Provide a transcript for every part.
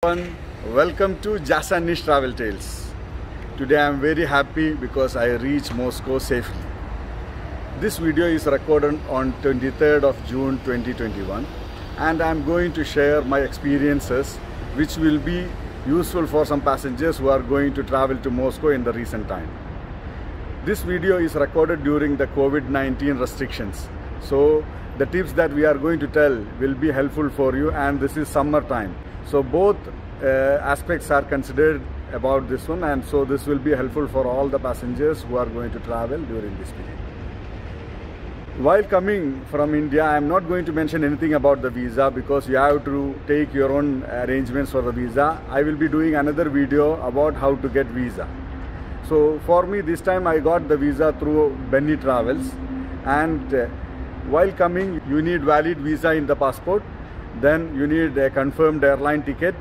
Everyone, welcome to Jasanish Travel Tales. Today I am very happy because I reached Moscow safely. This video is recorded on 23rd of June 2021 and I am going to share my experiences which will be useful for some passengers who are going to travel to Moscow in the recent time. This video is recorded during the COVID-19 restrictions. So the tips that we are going to tell will be helpful for you, and this is summer time. So both aspects are considered about this one, and so this will be helpful for all the passengers who are going to travel during this period. While coming from India, I am not going to mention anything about the visa because you have to take your own arrangements for the visa. I will be doing another video about how to get visa. So for me this time I got the visa through Benny Travels, and while coming you need valid visa in the passport. Then you need a confirmed airline ticket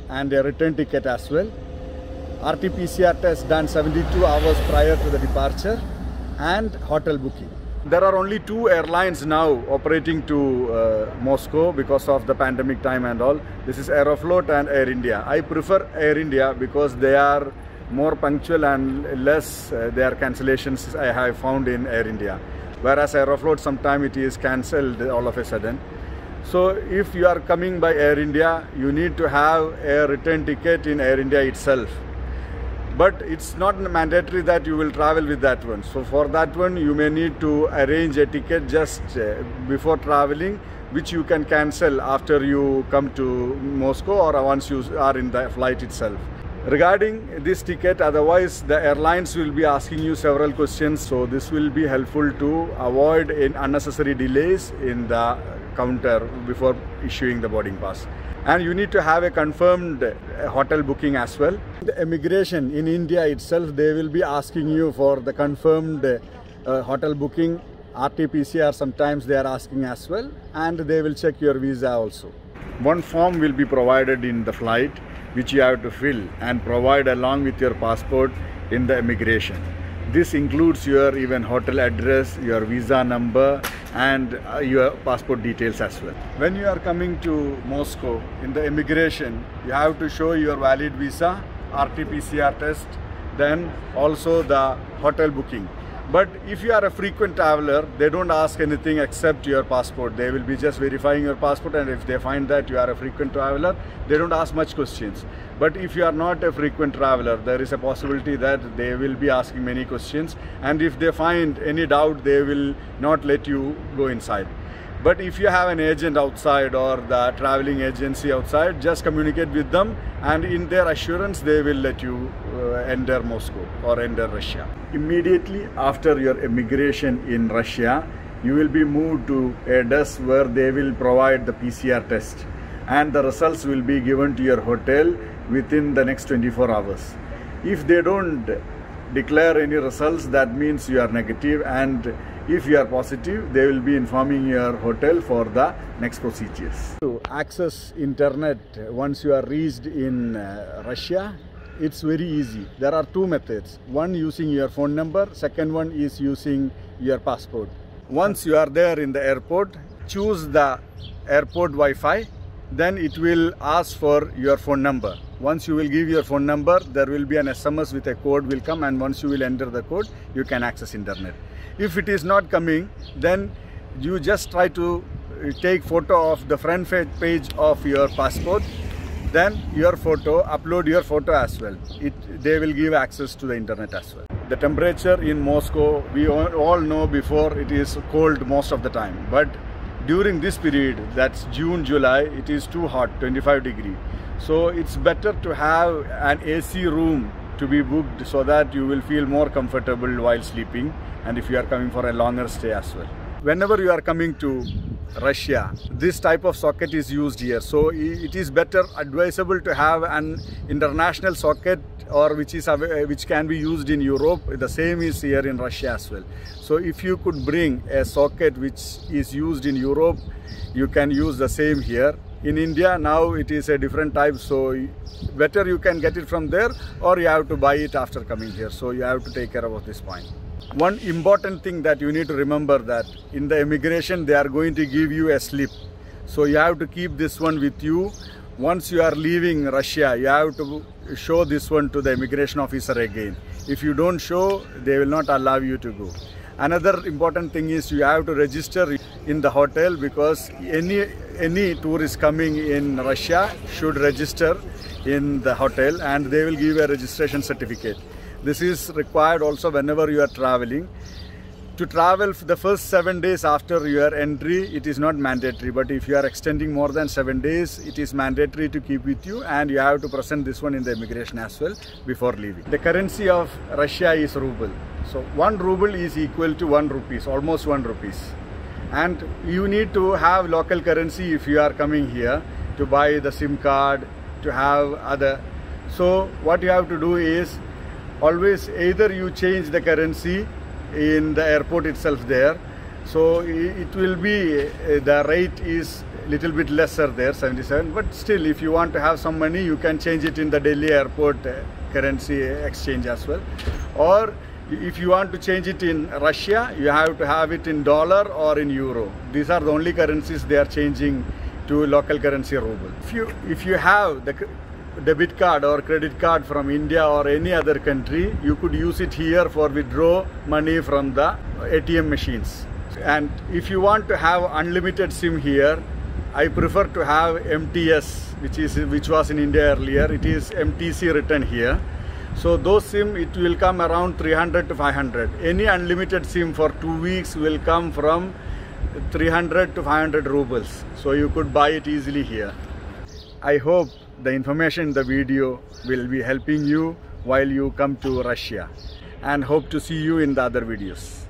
and a return ticket as well. RT-PCR test done 72 hours prior to the departure, and hotel booking. There are only two airlines now operating to Moscow because of the pandemic time and all. This is Aeroflot and Air India. I prefer Air India because they are more punctual and less their cancellations I have found in Air India. Whereas Aeroflot, sometimes it is cancelled all of a sudden. So if you are coming by Air India, you need to have a return ticket in Air India itself. But it's not mandatory that you will travel with that one. So for that one, you may need to arrange a ticket just before traveling, which you can cancel after you come to Moscow or once you are in the flight itself. Regarding this ticket, otherwise the airlines will be asking you several questions, so this will be helpful to avoid unnecessary delays in the counter before issuing the boarding pass. And you need to have a confirmed hotel booking as well. The immigration in India itself, they will be asking you for the confirmed hotel booking. RT-PCR sometimes they are asking as well, and they will check your visa also. One form will be provided in the flight which you have to fill and provide along with your passport in the immigration. This includes your even hotel address, your visa number, and your passport details as well. When you are coming to Moscow, in the immigration, you have to show your valid visa, RT-PCR test, then also the hotel booking. But if you are a frequent traveler, they don't ask anything except your passport. They will be just verifying your passport, and if they find that you are a frequent traveler, they don't ask much questions. But if you are not a frequent traveler, there is a possibility that they will be asking many questions, and if they find any doubt, they will not let you go inside. But if you have an agent outside or the traveling agency outside, just communicate with them, and in their assurance they will let you enter Moscow or enter Russia. Immediately after your immigration in Russia, you will be moved to a desk where they will provide the PCR test, and the results will be given to your hotel within the next 24 hours. If they don't declare any results, that means you are negative, and if you are positive, they will be informing your hotel for the next procedures. To access internet once you are reached in Russia, it's very easy. There are two methods. One using your phone number, second one is using your passport. Once you are there in the airport, choose the airport Wi-Fi, then it will ask for your phone number. Once you will give your phone number, there will be an SMS with a code will come, and once you will enter the code, you can access internet. If it is not coming, then you just try to take photo of the front page of your passport, then your photo, upload your photo as well. They will give access to the internet as well. The temperature in Moscow, we all know before, it is cold most of the time, but during this period, that's June, July, it is too hot, 25 degrees. So it's better to have an AC room to be booked so that you will feel more comfortable while sleeping, and if you are coming for a longer stay as well. Whenever you are coming to Russia, this type of socket is used here. So it is better advisable to have an international socket, or which can be used in Europe. The same is here in Russia as well. So if you could bring a socket which is used in Europe, you can use the same here. In India now it is a different type, so better you can get it from there, or you have to buy it after coming here. So you have to take care of this point. One important thing that you need to remember, that in the immigration they are going to give you a slip. So you have to keep this one with you once you are leaving Russia, you have to show this one to the immigration officer again. If you don't show, they will not allow you to go. Another important thing is you have to register in the hotel, because any tourist coming in Russia should register in the hotel and they will give a registration certificate. This is required also whenever you are traveling. To travel the first 7 days after your entry, it is not mandatory, but if you are extending more than 7 days, it is mandatory to keep with you, and you have to present this one in the immigration as well before leaving. The currency of Russia is ruble. So 1 ruble is equal to 1 rupees, almost 1 rupees. And you need to have local currency if you are coming here to buy the SIM card, to have other. So what you have to do is always either you change the currency in the airport itself there, so it will be the rate is little bit lesser there, 77, but still if you want to have some money, you can change it in the Delhi airport currency exchange as well. Or if you want to change it in Russia, you have to have it in dollar or in euro. These are the only currencies they are changing to local currency ruble. If you have the debit card or credit card from India or any other country, you could use it here for withdraw money from the ATM machines. And if you want to have unlimited SIM here, I prefer to have MTS, which was in India earlier. It is MTC written here. So those SIM, it will come around 300 to 500. Any unlimited SIM for 2 weeks will come from 300 to 500 rubles. So you could buy it easily here. I hope the information in the video will be helping you while you come to Russia, and hope to see you in the other videos.